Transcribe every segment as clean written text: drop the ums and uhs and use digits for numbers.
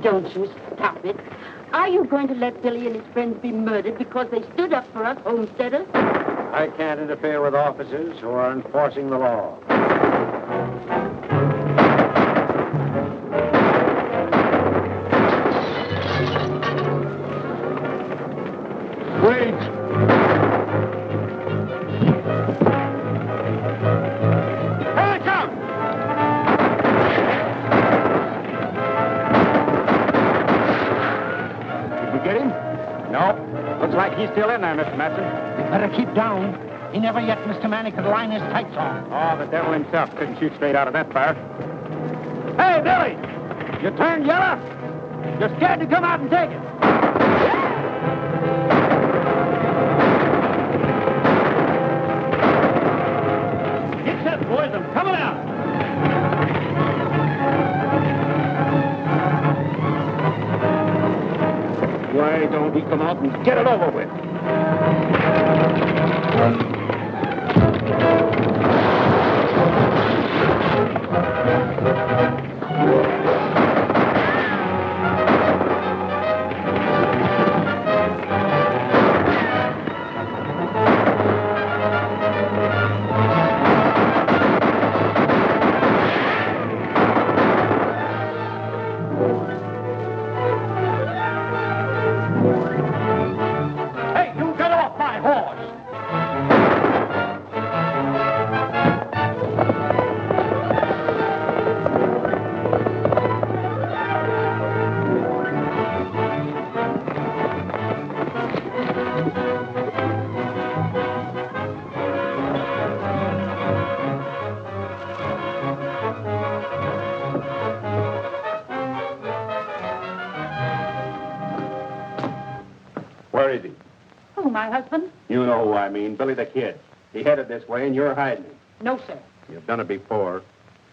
Don't you stop it. Are you going to let Billy and his friends be murdered because they stood up for us homesteaders? I can't interfere with officers who are enforcing the law. Wait! He's still in there, Mr. Matson. You better keep down. He never yet, Mr. Manny, could line his tights on. Oh, the devil himself couldn't shoot straight out of that fire. Hey, Billy! You turned yellow? You're scared to come out and take it. Get set, boys. I'm coming out. Why don't we come out and get it over with? Where is he? Who, my husband? You know who I mean, Billy the Kid. He headed this way, and you're hiding him. No, sir. You've done it before.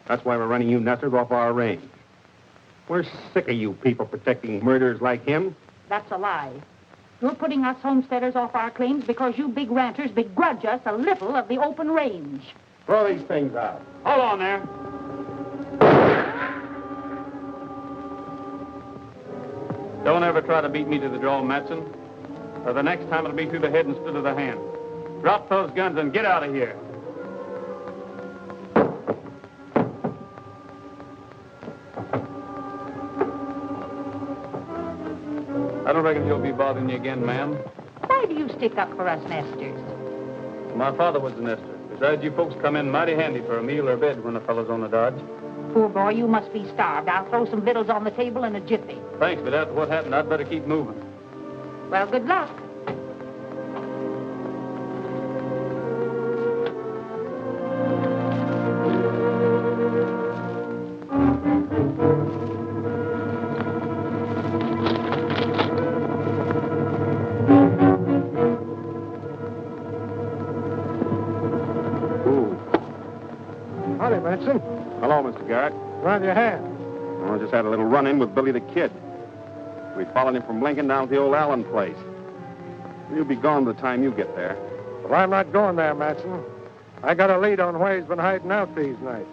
That's why we're running you nestlers off our range. We're sick of you people protecting murderers like him. That's a lie. You're putting us homesteaders off our claims because you big ranchers begrudge us a little of the open range. Throw these things out. Hold on there. Don't ever try to beat me to the draw, Matson. Or the next time it'll be through the head instead of the hand. Drop those guns and get out of here. I don't reckon he'll be bothering you again, ma'am. Why do you stick up for us nesters? My father was a nester. Besides, you folks come in mighty handy for a meal or bed when a fellow's on the dodge. Poor boy, you must be starved. I'll throw some victuals on the table in a jiffy. Thanks, but after what happened, I'd better keep moving. Well, good luck. Howdy, Matson. Hello, Mr. Garrett. Round your hand. Well, I just had a little run-in with Billy the Kid. We followed him from Lincoln down to the old Allen place. He'll be gone by the time you get there. Well, I'm not going there, Matson. I got a lead on where he's been hiding out these nights.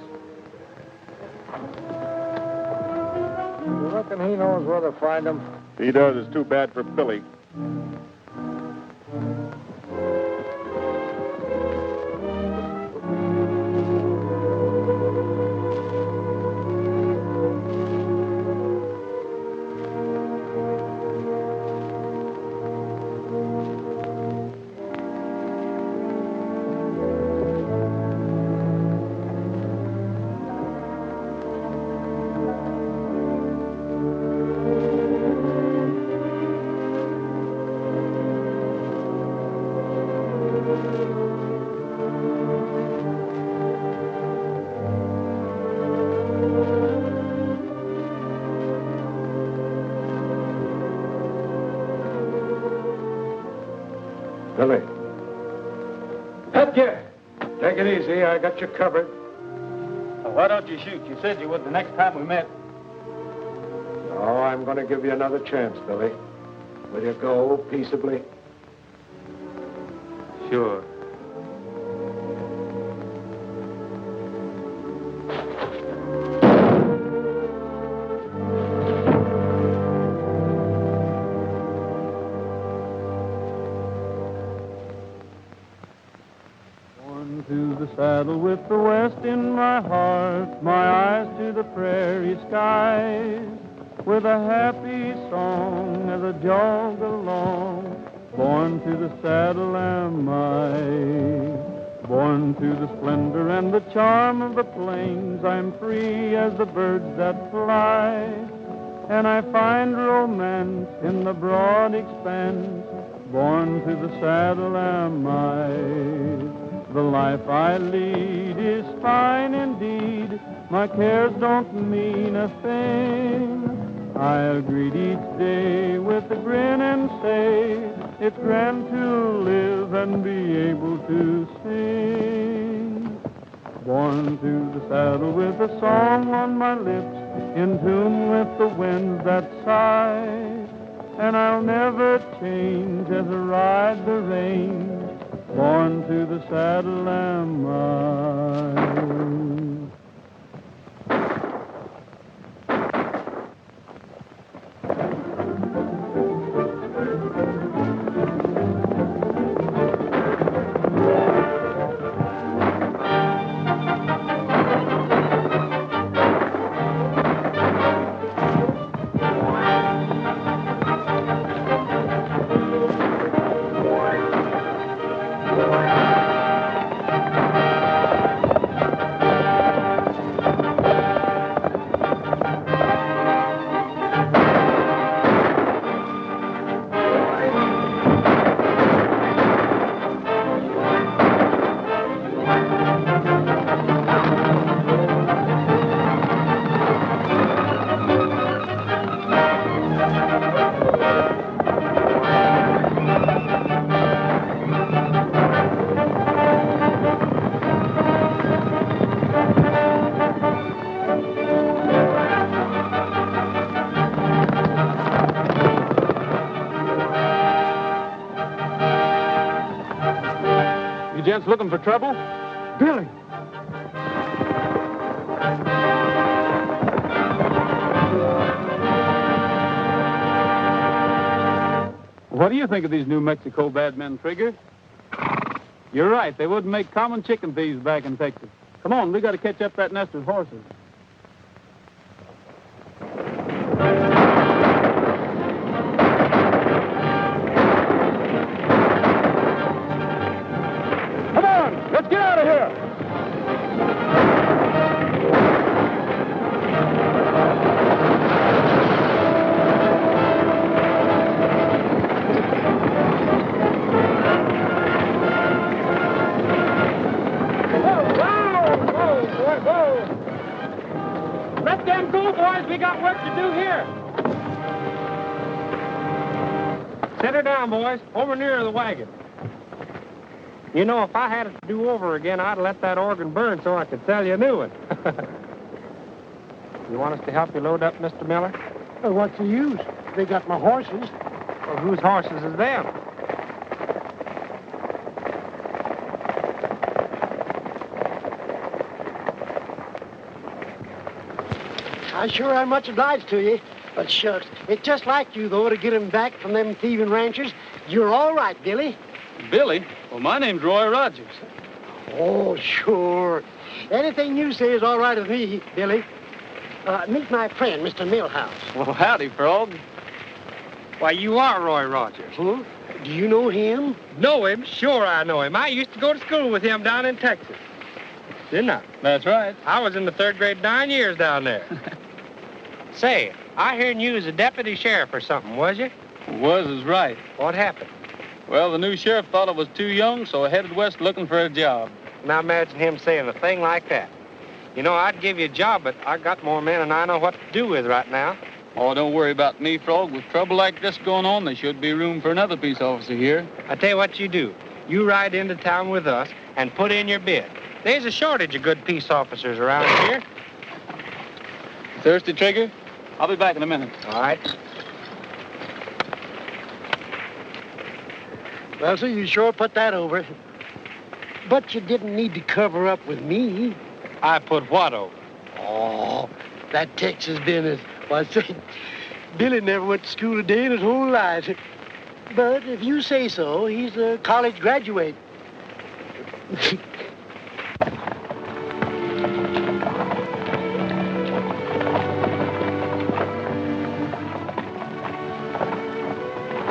You reckon he knows where to find him? If he does, it's too bad for Billy. Billy. Pat Garrett. Take it easy. I got you covered. Well, why don't you shoot? You said you would the next time we met. Oh, I'm going to give you another chance, Billy. Will you go peaceably? Sure. To the saddle with the west in my heart, my eyes to the prairie skies, with a happy song as I jog along. Born to the saddle am I, born to the splendor and the charm of the plains. I'm free as the birds that fly, and I find romance in the broad expanse. Born to the saddle am I. The life I lead is fine indeed. My cares don't mean a thing. I'll greet each day with a grin and say, it's grand to live and be able to sing. Born to the saddle with a song on my lips, in tune with the winds that sigh. And I'll never change as I ride the reins. Born to the saddle am I. You gents looking for trouble? Billy! What do you think of these New Mexico bad men, Trigger? You're right. They wouldn't make common chicken thieves back in Texas. Come on, we got to catch up that nest of horses. Come on! Let's get out of here! Let them go, boys. We got work to do here. Set her down, boys. Over near the wagon. You know, if I had it to do over again, I'd let that organ burn so I could sell you a new one. You want us to help you load up, Mr. Miller? Well, what's the use? They got my horses. Well, whose horses is them? I sure am much obliged to you. But shucks, it's just like you, though, to get him back from them thieving ranchers. You're all right, Billy. Billy? Well, my name's Roy Rogers. Oh, sure. Anything you say is all right with me, Billy. Meet my friend, Mr. Millhouse. Well, howdy, Frog. Why, you are Roy Rogers. Huh? Do you know him? Know him? Sure I know him. I used to go to school with him down in Texas. Didn't I? That's right. I was in the 3rd grade 9 years down there. Say, I heard you was a deputy sheriff or something, was you? Was is right. What happened? Well, the new sheriff thought I was too young, so I headed west looking for a job. Now imagine him saying a thing like that. You know, I'd give you a job, but I got more men than I know what to do with right now. Oh, don't worry about me, Frog. With trouble like this going on, there should be room for another peace officer here. I tell you what you do. You ride into town with us and put in your bid. There's a shortage of good peace officers around here. Thirsty, Trigger? I'll be back in a minute. All right. Well, sir, you sure put that over. But you didn't need to cover up with me. I put what over? Oh, that Texas business. Why, say, Billy never went to school a day in his whole life. But if you say so, he's a college graduate.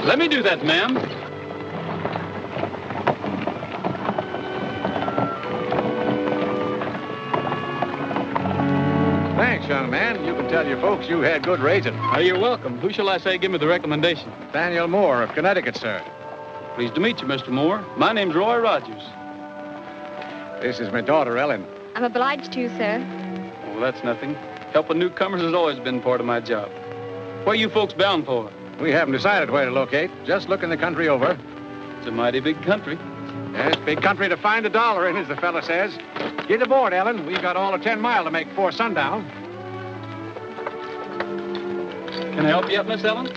Let me do that, ma'am. Thanks, young man. You can tell your folks you had good raising. You're welcome. Who shall I say give me the recommendation? Daniel Moore of Connecticut, sir. Pleased to meet you, Mr. Moore. My name's Roy Rogers. This is my daughter, Ellen. I'm obliged to, sir. Oh, that's nothing. Helping newcomers has always been part of my job. Where you folks bound for? We haven't decided where to locate. Just looking the country over. It's a mighty big country. Yes, big country to find a dollar in, as the fella says. Get aboard, Ellen. We've got all of 10 mile to make before sundown. Can I help you up, Miss Ellen?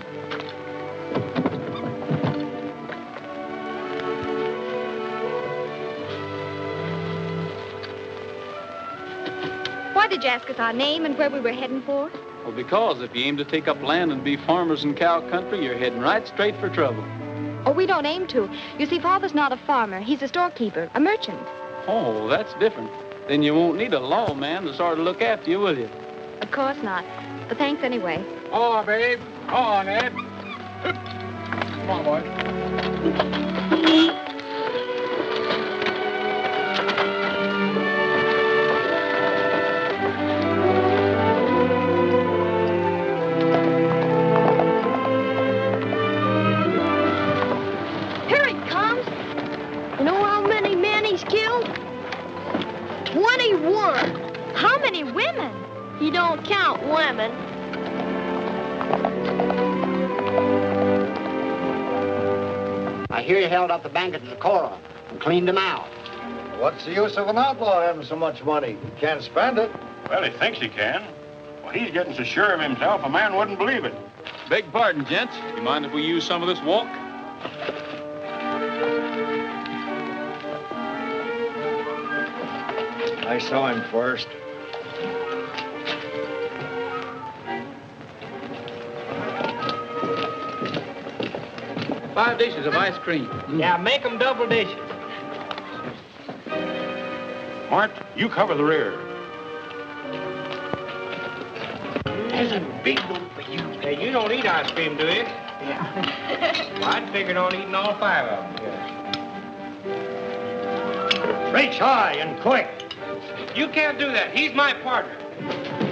Why did you ask us our name and where we were heading for? Well, because if you aim to take up land and be farmers in cow country, you're heading right straight for trouble. Oh, we don't aim to. You see, Father's not a farmer. He's a storekeeper, a merchant. Oh, that's different. Then you won't need a lawman to sort of look after you, will you? Of course not. But thanks anyway. Oh, babe. Oh, Ned. Come on, boy. Here he comes. You know how many men he's killed? 21. How many women? You don't count women. I hear you held up the bank at Decorah and cleaned them out. What's the use of an outlaw having so much money? He can't spend it. Well, he thinks he can. Well, he's getting so sure of himself, a man wouldn't believe it. Beg pardon, gents. You mind if we use some of this walk? I saw him first. Five dishes of ice cream. Yeah, make them double dishes. Mart, you cover the rear. There's a big one for you. Hey, you don't eat ice cream, do you? Yeah. Well, I'd figured on eating all 5 of them. Reach high and quick. You can't do that. He's my partner.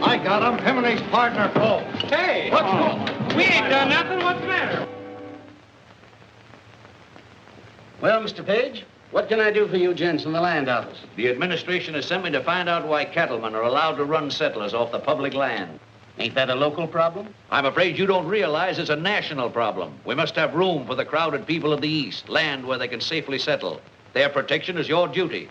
I got him. Him and his partner, Cole. Hey, what's wrong? We ain't done nothing. What's the matter? Well, Mr. Page, what can I do for you gents in the land office? The administration has sent me to find out why cattlemen are allowed to run settlers off the public land. Ain't that a local problem? I'm afraid you don't realize it's a national problem. We must have room for the crowded people of the East, land where they can safely settle. Their protection is your duty.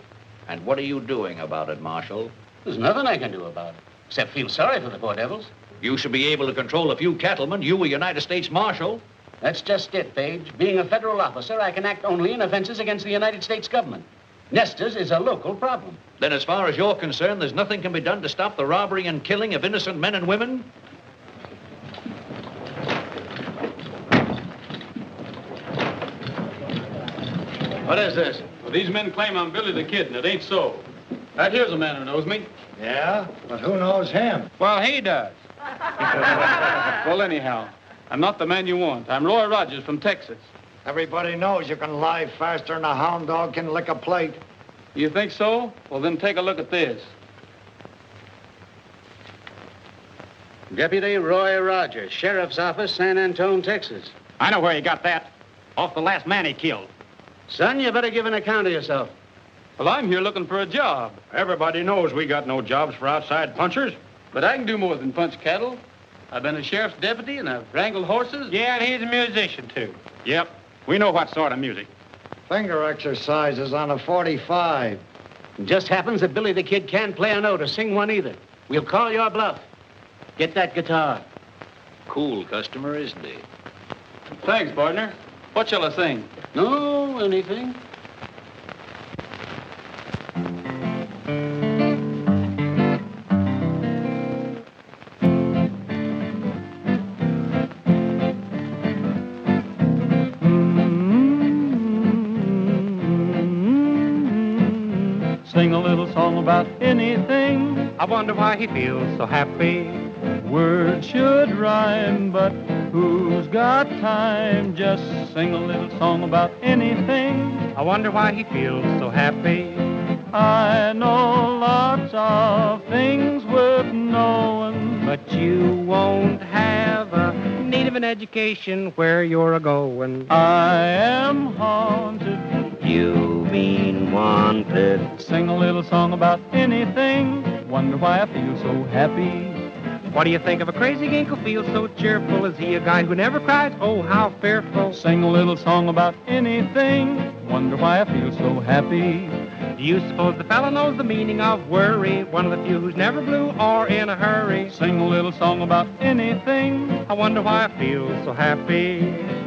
And what are you doing about it, Marshal? There's nothing I can do about it, except feel sorry for the poor devils. You should be able to control a few cattlemen. You, a United States Marshal. That's just it, Page. Being a federal officer, I can act only in offenses against the United States government. Nesters is a local problem. Then as far as you're concerned, there's nothing can be done to stop the robbery and killing of innocent men and women? What is this? Well, these men claim I'm Billy the Kid, and it ain't so. Right here's a man who knows me. Yeah? But who knows him? Well, he does. Well, anyhow, I'm not the man you want. I'm Roy Rogers from Texas. Everybody knows you can lie faster than a hound dog can lick a plate. You think so? Well, then take a look at this. Deputy Roy Rogers, Sheriff's Office, San Antone, Texas. I know where you got that. Off the last man he killed. Son, you better give an account of yourself. Well, I'm here looking for a job. Everybody knows we got no jobs for outside punchers. But I can do more than punch cattle. I've been a sheriff's deputy, and I've wrangled horses. Yeah, and he's a musician, too. Yep. We know what sort of music. Finger exercises on a 45. It just happens that Billy the Kid can't play a note or sing one either. We'll call your bluff. Get that guitar. Cool customer, isn't he? Thanks, partner. What shall I sing? No, anything. Sing a little song about anything. I wonder why he feels so happy. Words should rhyme, but who's got time? Just sing a little song about anything. I wonder why he feels so happy. I know lots of things worth knowing, But you won't have a need of an education where you're a-going. I am haunted. You mean wanted. Sing a little song about anything. Wonder why I feel so happy. What do you think of a crazy gink who feels so cheerful? Is he a guy who never cries? Oh, how fearful. Sing a little song about anything. Wonder why I feel so happy. Do you suppose the fellow knows the meaning of worry? One of the few who's never blue or in a hurry. Sing a little song about anything. I wonder why I feel so happy.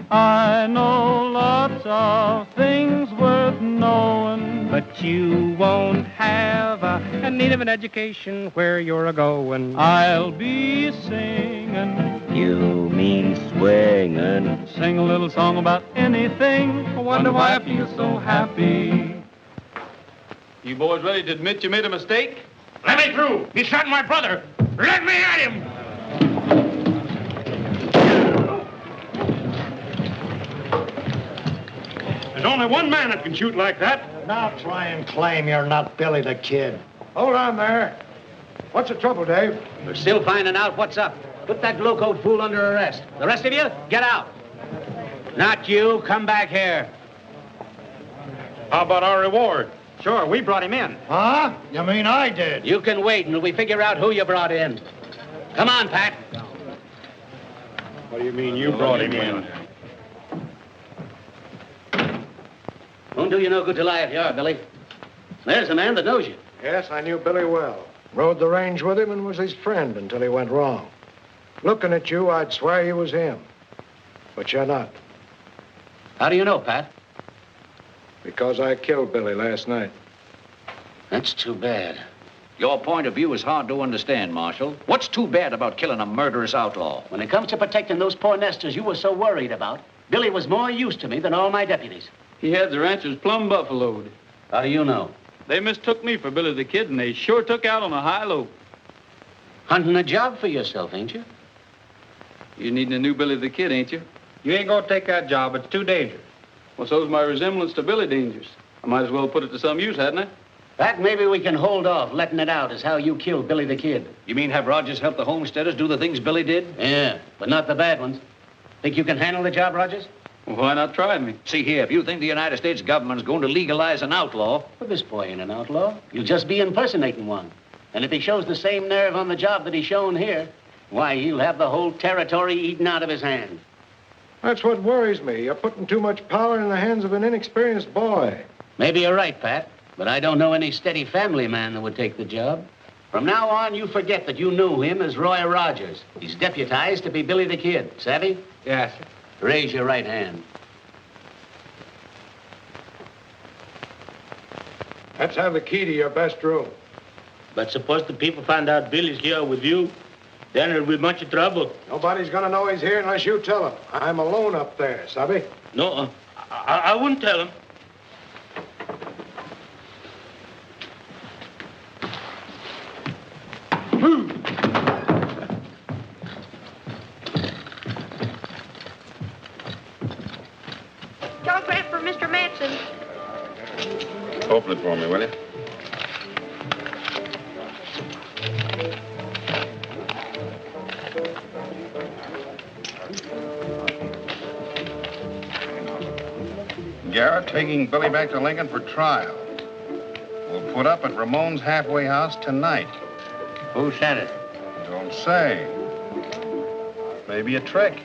I know lots of things worth knowing, But you won't have a need of an education where you're a-going. I'll be singing. You mean swinging. Sing a little song about anything. I wonder why I feel so happy. You boys ready to admit you made a mistake? Let me through. He shot my brother. Let me at him. There's only one man that can shoot like that. Now try and claim you're not Billy the Kid. Hold on there. What's the trouble, Dave? We're still finding out what's up. Put that locoed fool under arrest. The rest of you, get out. Not you. Come back here. How about our reward? Sure, we brought him in. Huh? You mean I did? You can wait until we figure out who you brought in. Come on, Pat. What do you mean you brought him in? Won't do you no good to lie if you are, Billy. There's a man that knows you. Yes, I knew Billy well. Rode the range with him and was his friend until he went wrong. Looking at you, I'd swear you was him. But you're not. How do you know, Pat? Because I killed Billy last night. That's too bad. Your point of view is hard to understand, Marshal. What's too bad about killing a murderous outlaw? When it comes to protecting those poor nesters you were so worried about, Billy was more use to me than all my deputies. He had the ranchers plumb buffaloed. How do you know? They mistook me for Billy the Kid, and they sure took out on a high low. Hunting a job for yourself, ain't you? You needing a new Billy the Kid, ain't you? You ain't gonna take that job. It's too dangerous. Well, so's my resemblance to Billy Dangerous. I might as well put it to some use, hadn't I? Pat, maybe we can hold off letting it out as how you killed Billy the Kid. You mean have Rogers help the homesteaders do the things Billy did? Yeah, but not the bad ones. Think you can handle the job, Rogers? Well, why not try me? See here, if you think the United States government's going to legalize an outlaw... Well, this boy ain't an outlaw. You'll just be impersonating one. And if he shows the same nerve on the job that he's shown here, why, he'll have the whole territory eaten out of his hand. That's what worries me. You're putting too much power in the hands of an inexperienced boy. Maybe you're right, Pat, but I don't know any steady family man that would take the job. From now on, you forget that you knew him as Roy Rogers. He's deputized to be Billy the Kid. Savvy? Yes, sir. Raise your right hand. Let's have the key to your best room. But suppose the people find out Billy's here with you, then it'll be much trouble. Nobody's gonna know he's here unless you tell him. I'm alone up there, Sabi? No, I wouldn't tell him. Telegram for Mr. Manson. Open it for me, will you? Garrett taking Billy back to Lincoln for trial. We'll put up at Ramon's halfway house tonight. Who sent it? Don't say. Maybe a trick.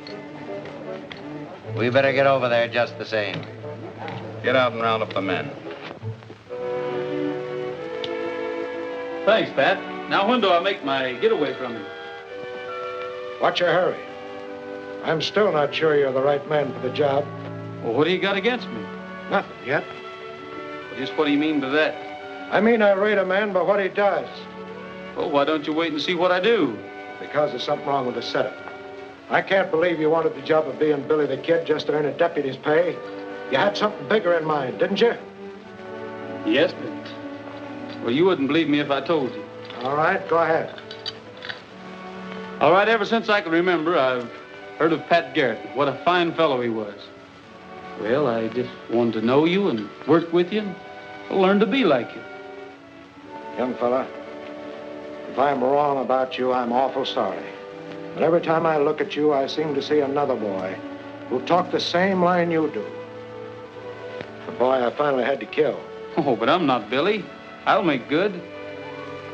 We better get over there just the same. Get out and round up the men. Thanks, Pat. Now, when do I make my getaway from you? What's your hurry? I'm still not sure you're the right man for the job. Well, what do you got against me? Nothing yet. Well, just what do you mean by that? I mean I rate a man by what he does. Well, why don't you wait and see what I do? Because there's something wrong with the setup. I can't believe you wanted the job of being Billy the Kid just to earn a deputy's pay. You had something bigger in mind, didn't you? Yes, but... Well, you wouldn't believe me if I told you. All right, go ahead. All right, ever since I can remember, I've heard of Pat Garrett. What a fine fellow he was. Well, I just wanted to know you and work with you and learn to be like you. Young fella, if I'm wrong about you, I'm awful sorry. But every time I look at you, I seem to see another boy who talked the same line you do. The boy I finally had to kill. Oh, but I'm not Billy. I'll make good.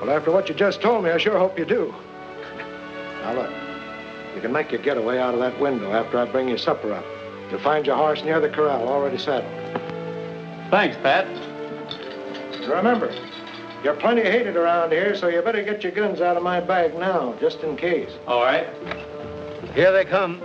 Well, after what you just told me, I sure hope you do. Now, look, you can make your getaway out of that window after I bring your supper up. You'll find your horse near the corral, already saddled. Thanks, Pat. Remember, you're plenty hated around here, so you better get your guns out of my bag now, just in case. All right. Here they come.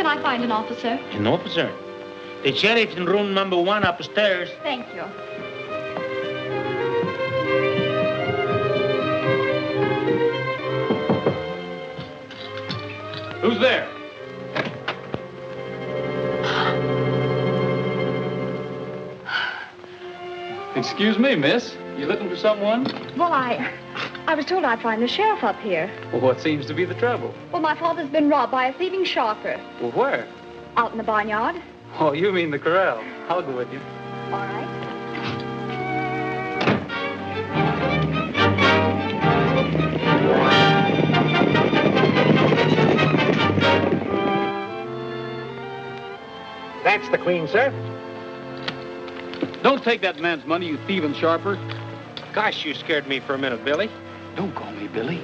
I find an officer? An officer? The sheriff's in room number 1 upstairs. Thank you. Who's there? Excuse me, miss. You looking for someone? Well, I was told I'd find the sheriff up here. Well, what seems to be the trouble? Well, my father's been robbed by a thieving sharper. Well, where? Out in the barnyard. Oh, you mean the corral. I'll go with you. All right. That's the Queen, sir. Don't take that man's money, you thieving sharper. Gosh, you scared me for a minute, Billy. Don't call me Billy.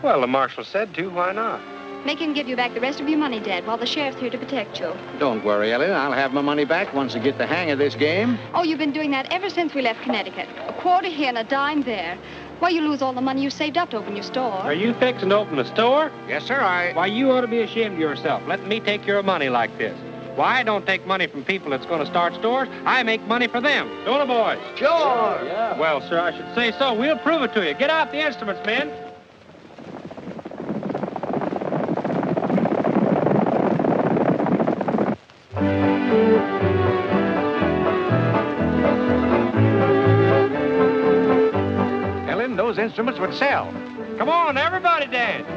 Well, the marshal said to. Why not? Make him give you back the rest of your money, Dad, while the sheriff's here to protect you. Don't worry, Ellen. I'll have my money back once I get the hang of this game. Oh, you've been doing that ever since we left Connecticut. A quarter here and a dime there. Why, you lose all the money you saved up to open your store. Are you fixing to open a store? Yes, sir, Why, you ought to be ashamed of yourself, letting me take your money like this. Why, I don't take money from people that's going to start stores. I make money for them. Don't I, boys? Sure. Yeah. Well, sir, I should say so. We'll prove it to you. Get out the instruments, men. Ellen, those instruments would sell. Come on, everybody dance.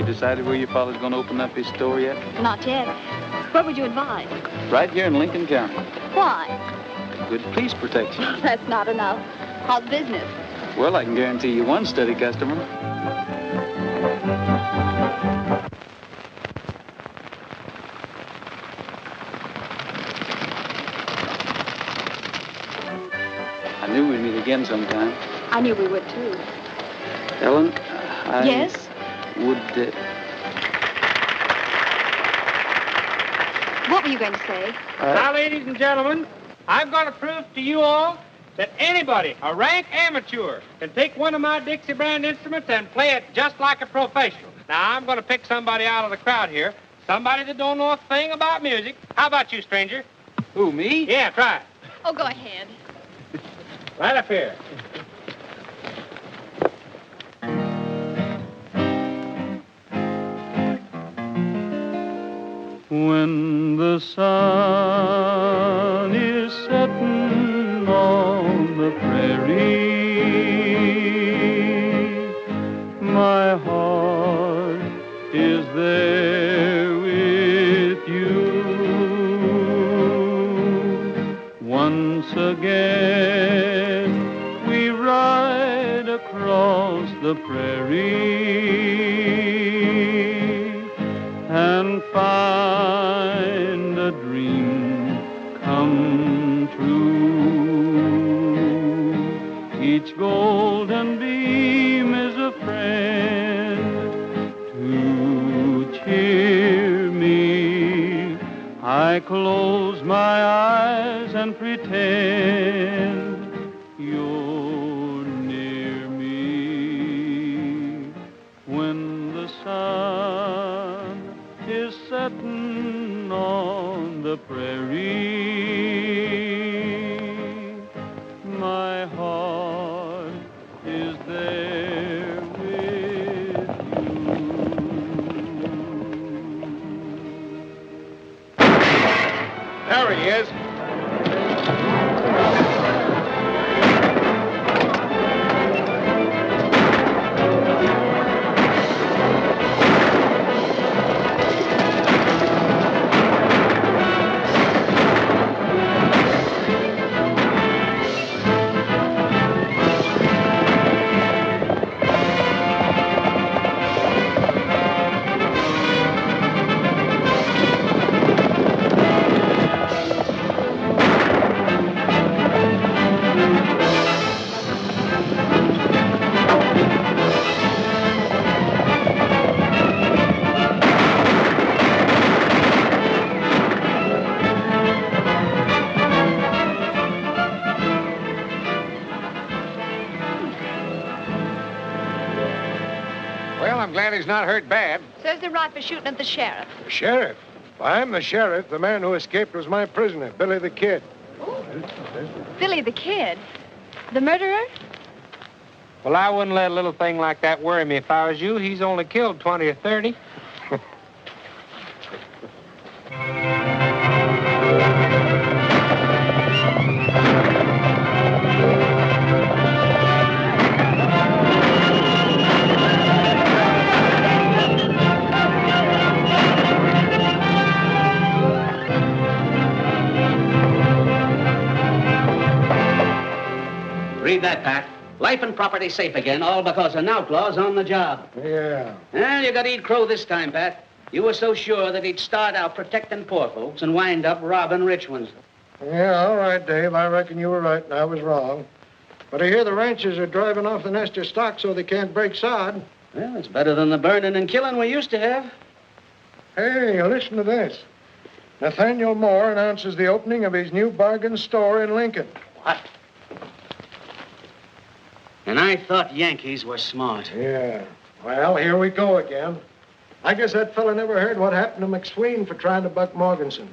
Decided where your father's going to open up his store yet? Not yet. Where would you advise? Right here in Lincoln County. Why? good police protection. That's not enough. How's business? Well, I can guarantee you one steady customer. I knew we'd meet again sometime. I knew we would, too. Ellen, Yes? would... What were you going to say? Now, ladies and gentlemen, I'm going to prove to you all that anybody, a rank amateur, can take one of my Dixie brand instruments and play it just like a professional. Now, I'm going to pick somebody out of the crowd here, somebody that don't know a thing about music. How about you, stranger? Who, me? Yeah, try it. Oh, go ahead. Right up here. When the sun is setting on the prairie, my heart is there with you. Once again we ride across the prairie and find a dream come true. Each golden beam is a friend to cheer me. I close my eyes and pretend you're near me. When the sun is setting on the prairie, my heart is there with you. There he is. Well, I'm glad he's not hurt bad. Says they're right for shooting at the sheriff. Sheriff? I'm the sheriff. The man who escaped was my prisoner, Billy the Kid. Billy the Kid? The murderer? Well, I wouldn't let a little thing like that worry me if I was you. He's only killed 20 or 30. Read that, Pat. Life and property safe again, all because an outlaw's on the job. Yeah. Well, you got to eat crow this time, Pat. You were so sure that he'd start out protecting poor folks and wind up robbing rich ones. Yeah, all right, Dave. I reckon you were right and I was wrong. But I hear the ranchers are driving off the nest of stock so they can't break sod. Well, it's better than the burning and killing we used to have. Hey, listen to this. Nathaniel Moore announces the opening of his new bargain store in Lincoln. What? And I thought Yankees were smart. Yeah. Well, here we go again. I guess that fella never heard what happened to McSween for trying to buck Morganson.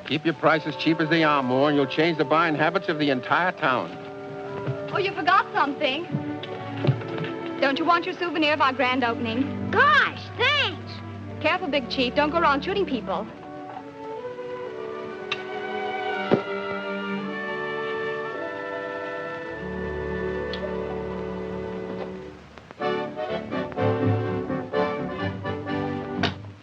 Keep your prices cheap as they are, Moore, and you'll change the buying habits of the entire town. Oh, you forgot something. Don't you want your souvenir of our grand opening? Gosh, thanks. Careful, Big Chief. Don't go around shooting people.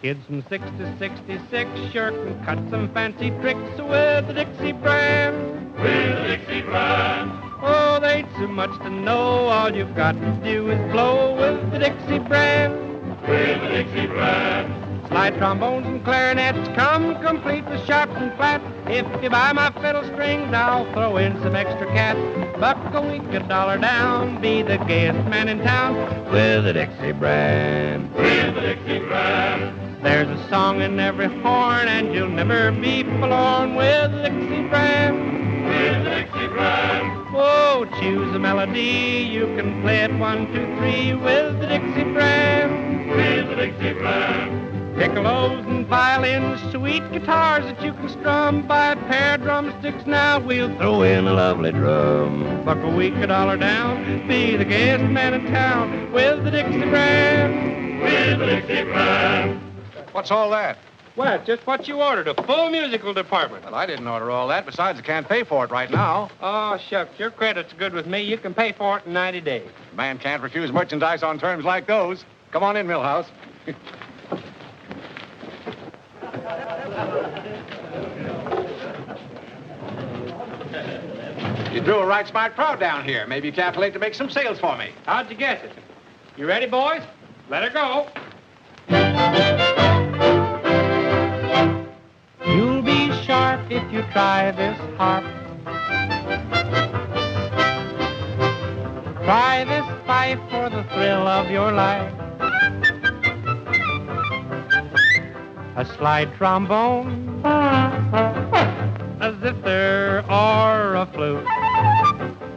Kids from 6 to 66 sure can cut some fancy tricks with the Dixie brand. With the Dixie brand. Oh, there ain't too much to know. All you've got to do is blow with the Dixie brand. With the Dixie brand. Slide trombones and clarinets come complete with sharps and flats. If you buy my fiddle strings, I'll throw in some extra cats. Buck a week, $1 down, be the gayest man in town with the Dixie brand. With the Dixie brand. There's a song in every horn, and you'll never be forlorn with the Dixie brand. With the Dixie brand. Oh, choose a melody, you can play it 1, 2, 3 with the Dixie brand. With the Dixie brand. Piccolos and violins, sweet guitars that you can strum. Buy a pair of drumsticks now, we'll throw in a lovely drum. Buck a week, $1 down, be the gayest man in town with the Dixie brand. With the Dixie brand. What's all that? Well, it's just what you ordered, a full musical department. Well, I didn't order all that. Besides, I can't pay for it right now. Oh, shucks, your credit's good with me. You can pay for it in 90 days. A man can't refuse merchandise on terms like those. Come on in, Millhouse. You drew a right smart crowd down here. Maybe you calculate to make some sales for me. How'd you guess it? You ready, boys? Let her go. You'll be sharp if you try this harp. Try this fife for the thrill of your life. A slide trombone, a zither or a flute,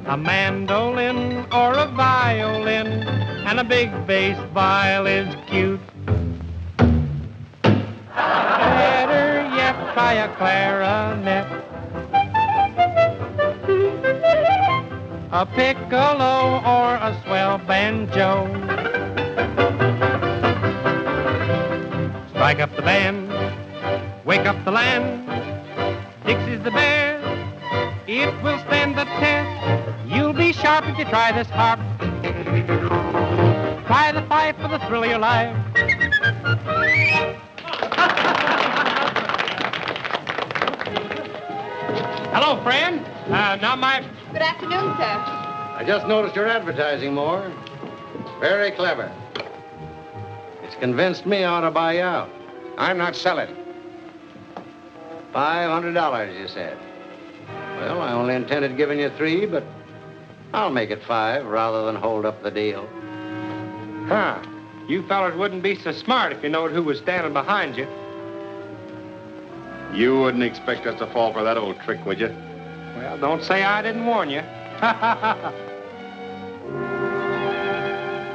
a mandolin or a violin, and a big bass viol is cute. Better yet, try a clarinet, a piccolo or a swell banjo. Strike up the band, wake up the land. Dixie's the best, it will stand the test. You'll be sharp if you try this harp. Try the fife for the thrill of your life. Hello, friend. Good afternoon, sir. I just noticed your advertising, Moore. Very clever. It's convinced me I ought to buy you out. I'm not selling. $500, you said. Well, I only intended giving you 3, but I'll make it 5 rather than hold up the deal. Huh. You fellas wouldn't be so smart if you knowed who was standing behind you. You wouldn't expect us to fall for that old trick, would you? Well, don't say I didn't warn you.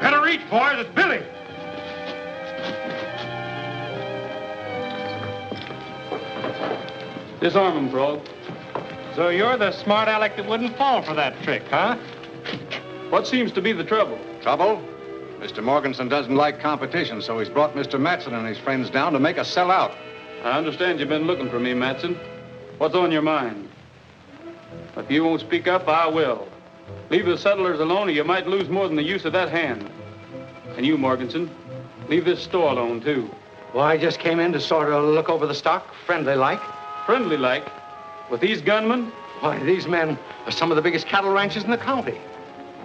Better reach, boys. It's Billy. Disarm him, Frog. So you're the smart aleck that wouldn't fall for that trick, huh? What seems to be the trouble? Trouble? Mr. Morganson doesn't like competition, so he's brought Mr. Matson and his friends down to make us sell out. I understand you've been looking for me, Matson. What's on your mind? If you won't speak up, I will. Leave the settlers alone or you might lose more than the use of that hand. And you, Morganson, leave this store alone, too. Well, I just came in to sort of look over the stock, friendly-like. Friendly-like? With these gunmen? Why, these men are some of the biggest cattle ranches in the county.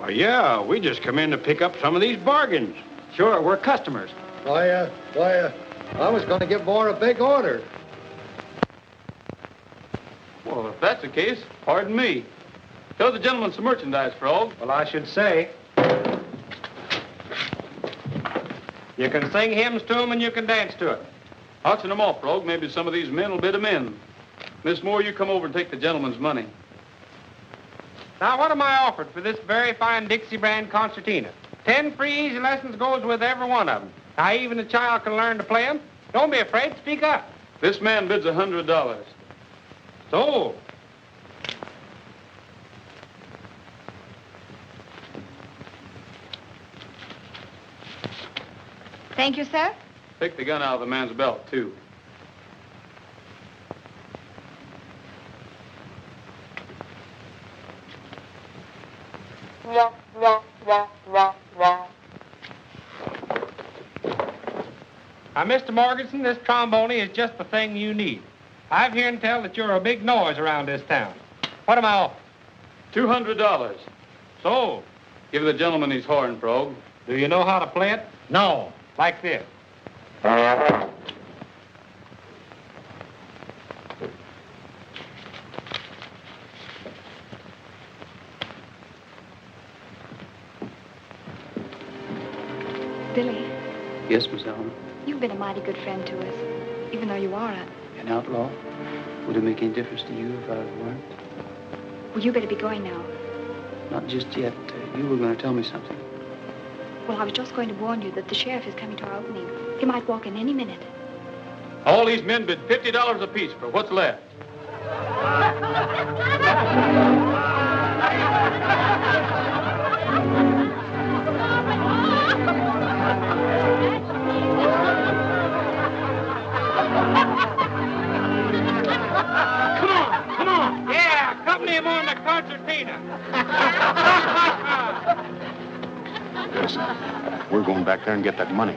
Oh, yeah, we just come in to pick up some of these bargains. Sure, we're customers. I was going to give Moore a big order. Well, if that's the case, pardon me. Show the gentleman some merchandise, Frog. Well, I should say. You can sing hymns to them and you can dance to it. Auction them off, Frog. Maybe some of these men will bid them in. Miss Moore, you come over and take the gentleman's money. Now, what am I offered for this very fine Dixie brand concertina? 10 free easy lessons goes with every one of them. Now, even a child can learn to play them. Don't be afraid. Speak up. This man bids $100. Sold. Thank you, sir. Take the gun out of the man's belt, too. Now, Mr. Morganson, this trombone is just the thing you need. I've heard tell that you're a big noise around this town. What am I offering? $200. So, Give the gentleman his horn, Frog. do you know how to play it? No. Like this. Billy, Yes, Miss Allen. you've been a mighty good friend to us, even though you are An outlaw? Would it make any difference to you if I weren't? Well, you better be going now. Not just yet. You were going to tell me something. Well, I was just going to warn you that the sheriff is coming to our opening. He might walk in any minute. All these men bid $50 apiece for what's left. Come on. Yeah, accompany him on the concertina. Listen, we're going back there and get that money.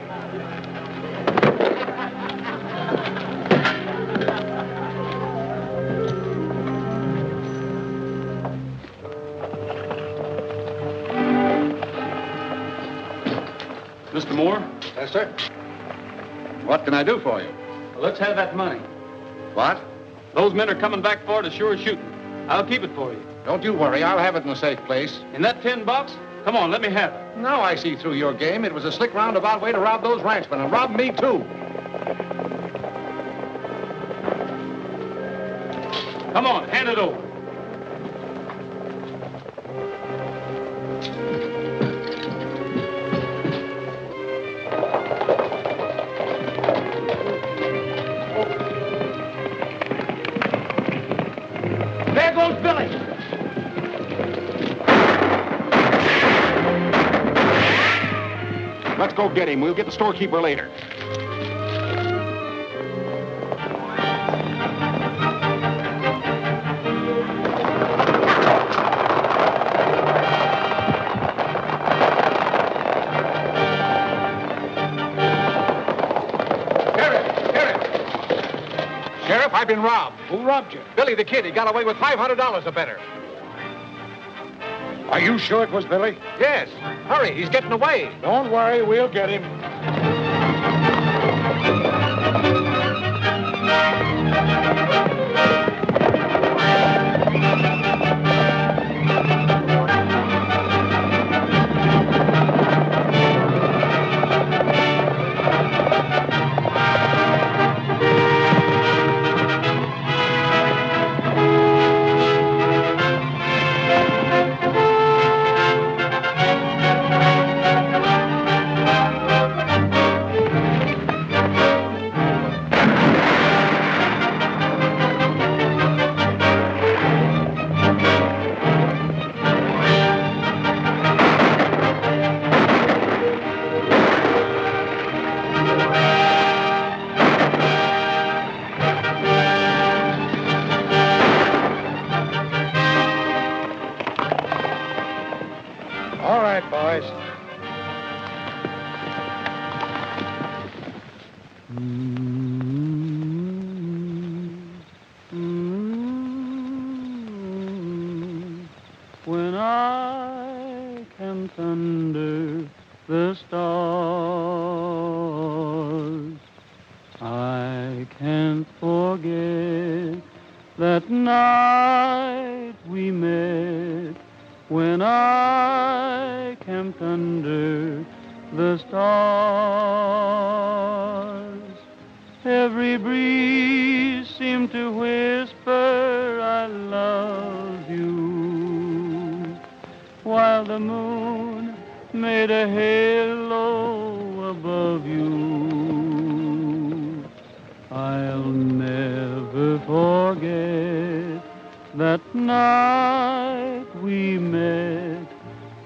Mr. Moore, Yes, sir. What can I do for you? let's have that money. What? Those men are coming back for it as sure as shooting. I'll keep it for you. Don't you worry. I'll have it in a safe place. In that tin box? Come on, let me have it. Now I see through your game. It was a slick roundabout way to rob those ranchmen, and rob me, too. Come on, hand it over. There goes Billy. Let's go get him. We'll get the storekeeper later. Sheriff, I've been robbed. Who robbed you? Billy the Kid, he got away with $500 or better. Are you sure it was Billy? Yes. Hurry, he's getting away. Don't worry, we'll get him. All right, boys. When I camped under the stars, I can't forget that night we met. When I camped under the stars, every breeze seemed to whisper, I love you, while the moon made a halo above you. I'll never forget that night we met,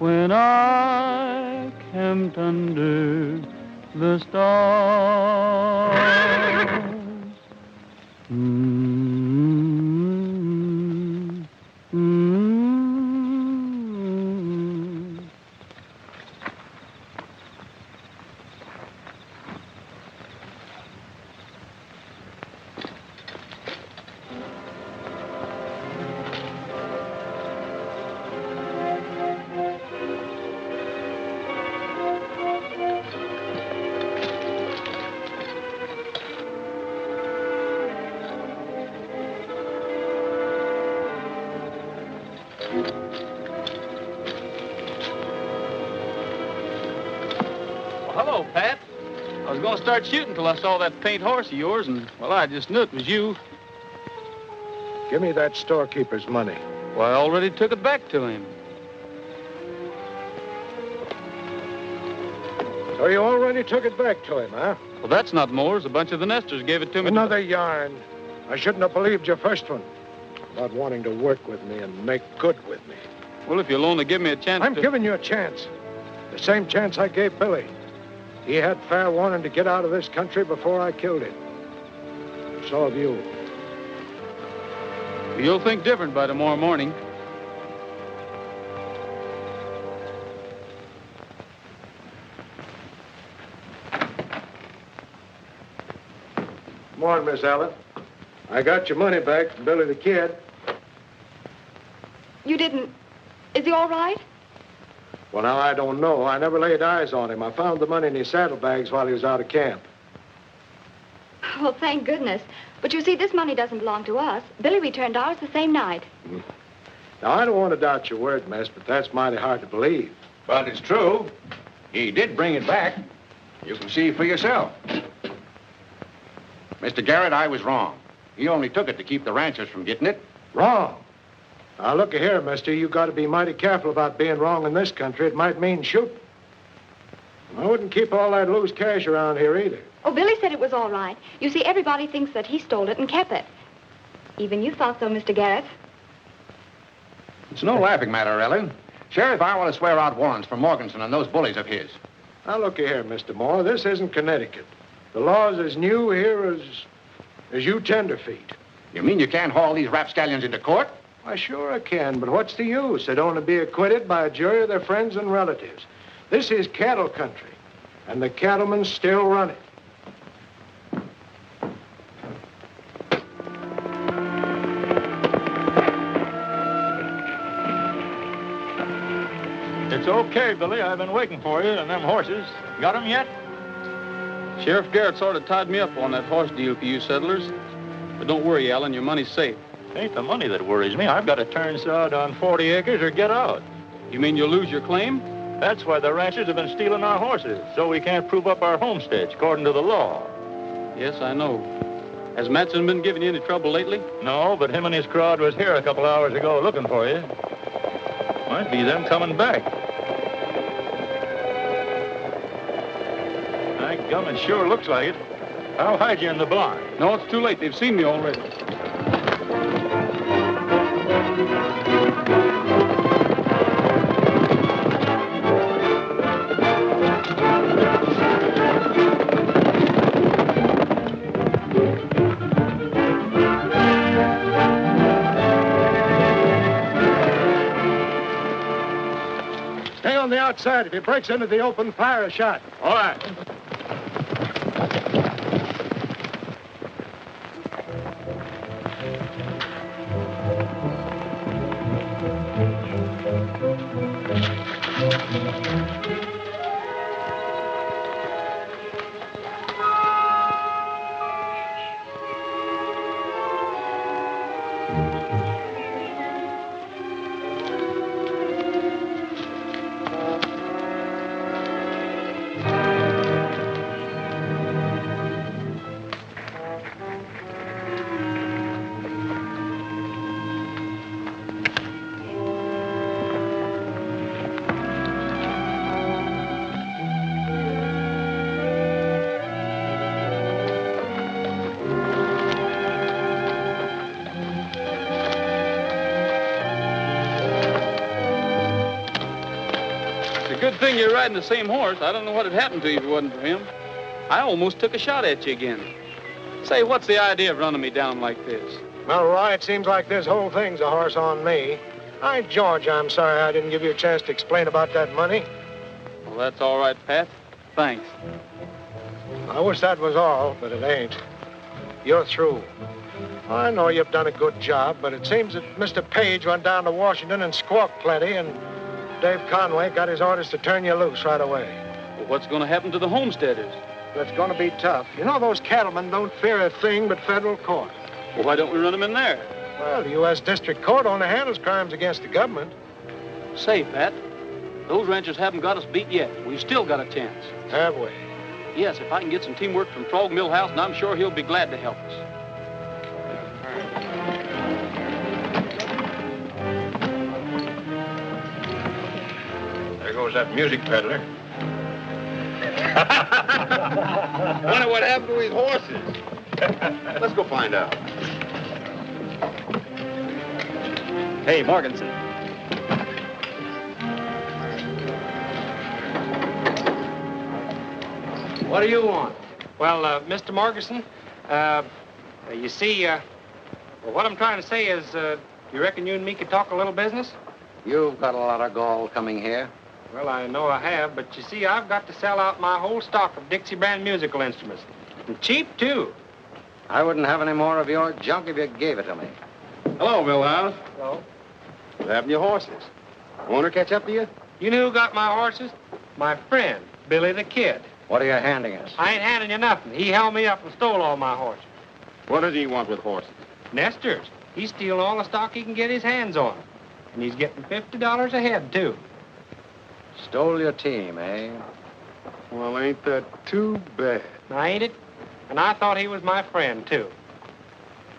when I camped under the stars. Hello, Pat. I was going to start shooting till I saw that paint horse of yours, and, well, I just knew it was you. Give me that storekeeper's money. Well, I already took it back to him. So you already took it back to him, huh? Well, that's not Moore's. A bunch of the nesters gave it to me. Another yarn. I shouldn't have believed your first one about wanting to work with me and make good with me. Well, if you'll only give me a chance I'm giving you a chance. The same chance I gave Billy. He had fair warning to get out of this country before I killed him. So have you. You'll think different by tomorrow morning. Come on, Miss Allen. I got your money back from Billy the Kid. You didn't... Is he all right? Well, now, I don't know. I never laid eyes on him. I found the money in his saddlebags while he was out of camp. Well, thank goodness. But you see, this money doesn't belong to us. Billy returned ours the same night. Now, I don't want to doubt your word, miss, but that's mighty hard to believe. But it's true. He did bring it back. You can see for yourself. Mr. Garrett, I was wrong. He only took it to keep the ranchers from getting it. Wrong? Now, look here, mister. You got to be mighty careful about being wrong in this country. It might mean shooting. I wouldn't keep all that loose cash around here either. Oh, Billy said it was all right. You see, everybody thinks that he stole it and kept it. Even you thought so, Mr. Garrett. It's no laughing matter, Ellen. Sheriff, I want to swear out warrants for Morganson and those bullies of his. Now, look here, Mr. Moore. This isn't Connecticut. The law's as new here as you tenderfeet. You mean you can't haul these rapscallions into court? Why, sure I can, but what's the use? They'd only be acquitted by a jury of their friends and relatives. This is cattle country, and the cattlemen still run it. It's okay, Billy. I've been waiting for you and them horses. Got them yet? Sheriff Garrett sort of tied me up on that horse deal for you settlers. But don't worry, Alan, your money's safe. It ain't the money that worries me. I've got to turn sod on 40 acres or get out. You mean you'll lose your claim? That's why the ranchers have been stealing our horses, so we can't prove up our homesteads according to the law. Yes, I know. Has Matson been giving you any trouble lately? No, but him and his crowd was here a couple hours ago looking for you. Might be them coming back. My gum, it sure looks like it. I'll hide you in the barn. No, it's too late. They've seen me already. Stay on the outside. If he breaks into the open, fire a shot. All right. Good thing you're riding the same horse. I don't know what had happened to you if it wasn't for him. I almost took a shot at you again. Say, what's the idea of running me down like this? Well, Roy, it seems like this whole thing's a horse on me. George, I'm sorry I didn't give you a chance to explain about that money. Well, that's all right, Pat. Thanks. I wish that was all, but it ain't. You're through. I know you've done a good job, but it seems that Mr. Page went down to Washington and squawked plenty, and Dave Conway got his orders to turn you loose right away. Well, what's going to happen to the homesteaders? That's going to be tough. You know, those cattlemen don't fear a thing but federal court. Well, why don't we run them in there? Well, the U.S. District Court only handles crimes against the government. Say, Pat, Those ranchers haven't got us beat yet. We've still got a chance. Have we? Yes, if I can get some teamwork from Frog Millhouse, and I'm sure he'll be glad to help us. There goes that music peddler. Wonder what happened to his horses. Let's go find out. Hey, Morganson. What do you want? Well, Mr. Morganson, you see, well, what I'm trying to say is, you reckon you and me could talk a little business? You've got a lot of gall coming here. Well, I know I have, but you see, I've got to sell out my whole stock of Dixie brand musical instruments. And cheap, too. I wouldn't have any more of your junk if you gave it to me. Hello, Millhouse. Hello? What happened to your horses? Owner catch up to you? You know who got my horses? My friend, Billy the Kid. What are you handing us? I ain't handing you nothing. He held me up and stole all my horses. What does he want with horses? Nesters. He's stealing all the stock he can get his hands on. And he's getting $50 a head, too. Stole your team, eh? Well, ain't that too bad? Now, ain't it? And I thought he was my friend, too.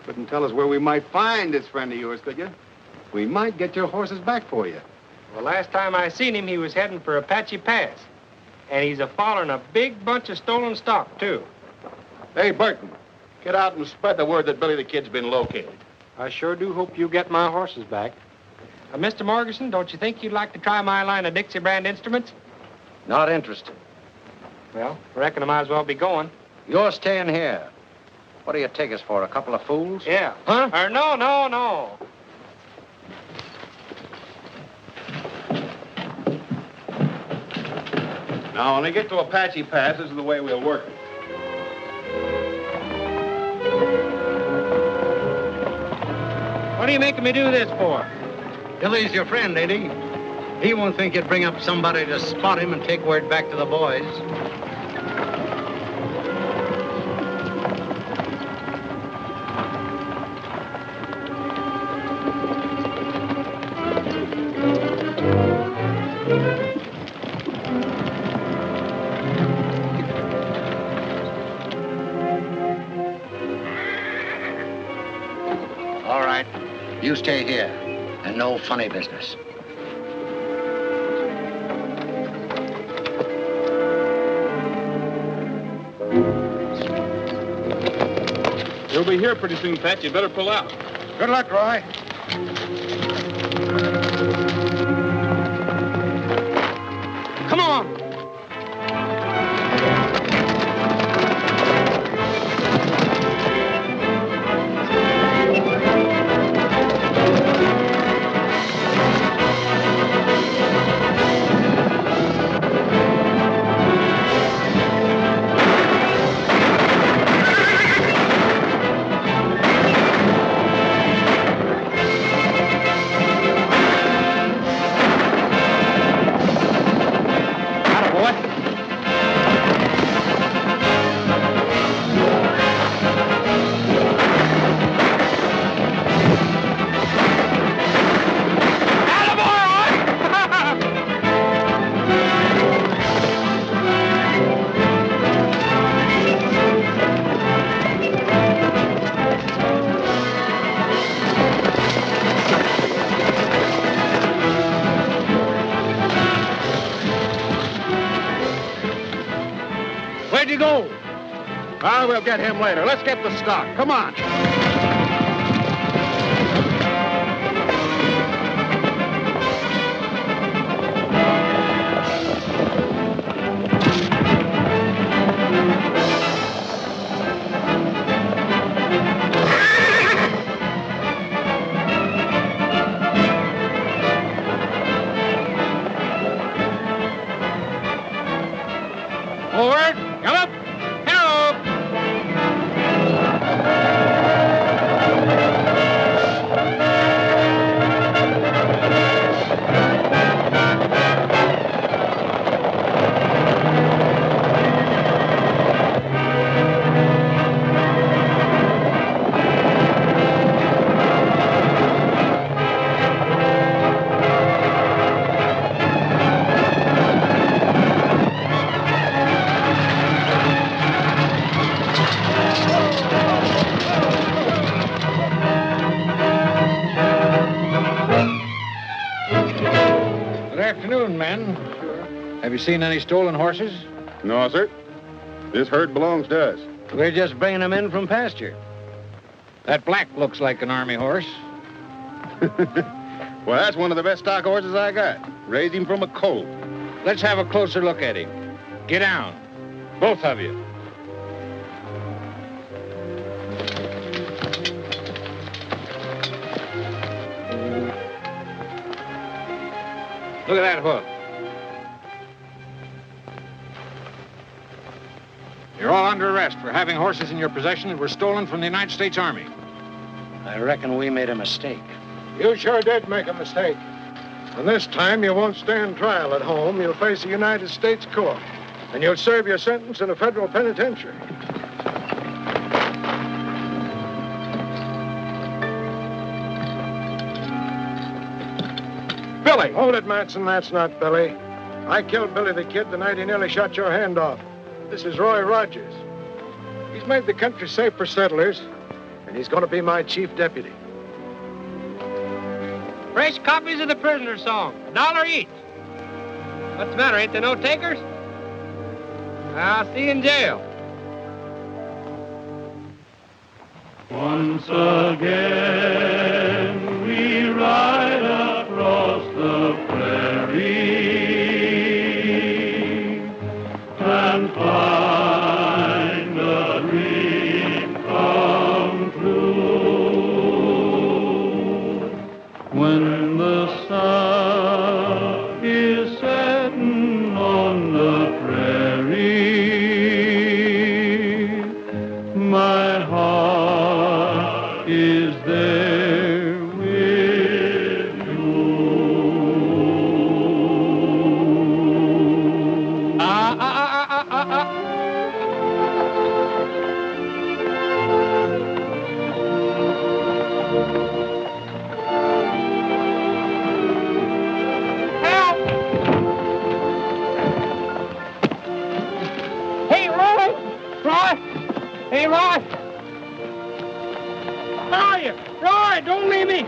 Couldn't tell us where we might find this friend of yours, could you? We might get your horses back for you. Well, last time I seen him, he was heading for Apache Pass. And he's a-following a big bunch of stolen stock, too. Hey, Burton, get out and spread the word that Billy the Kid's been located. I sure do hope you get my horses back. Mr. Morganson, don't you think you'd like to try my line of Dixie brand instruments? Not interested. Well, I reckon I might as well be going. You're staying here. What do you take us for, a couple of fools? Yeah. Huh? No. Now, when they get to Apache Pass, this is the way we'll work it. What are you making me do this for? Billy's your friend, ain't he? He won't think you'd bring up somebody to spot him and take word back to the boys. All right, you stay here, and no funny business. He'll be here pretty soon, Pat. You better pull out. Good luck, Roy. Come on. Where'd you go? Ah, we'll get him later. Let's get the stock. Come on. Forward. Come up. Help. Have you seen any stolen horses? No, sir. This herd belongs to us. We're just bringing them in from pasture. That black looks like an army horse. Well, that's one of the best stock horses I got. Raised him from a colt. Let's have a closer look at him. Get down. Both of you. Look at that hoof. You're all under arrest for having horses in your possession that were stolen from the United States Army. I reckon we made a mistake. You sure did make a mistake. And this time you won't stand trial at home. You'll face a United States court. And you'll serve your sentence in a federal penitentiary. Billy! Hold it, Matson. That's not Billy. I killed Billy the Kid the night he nearly shot your hand off. This is Roy Rogers. He's made the country safe for settlers, and he's going to be my chief deputy. Fresh copies of the prisoner song, $1 each. What's the matter? Ain't there no takers? I'll see you in jail. Once again we ride across the prairie and find a dream come true. When the sun is setting on the prairie, my heart is there with you. Help! Hey, Roy! Roy! Hey, Roy! Where are you? Roy, don't leave me!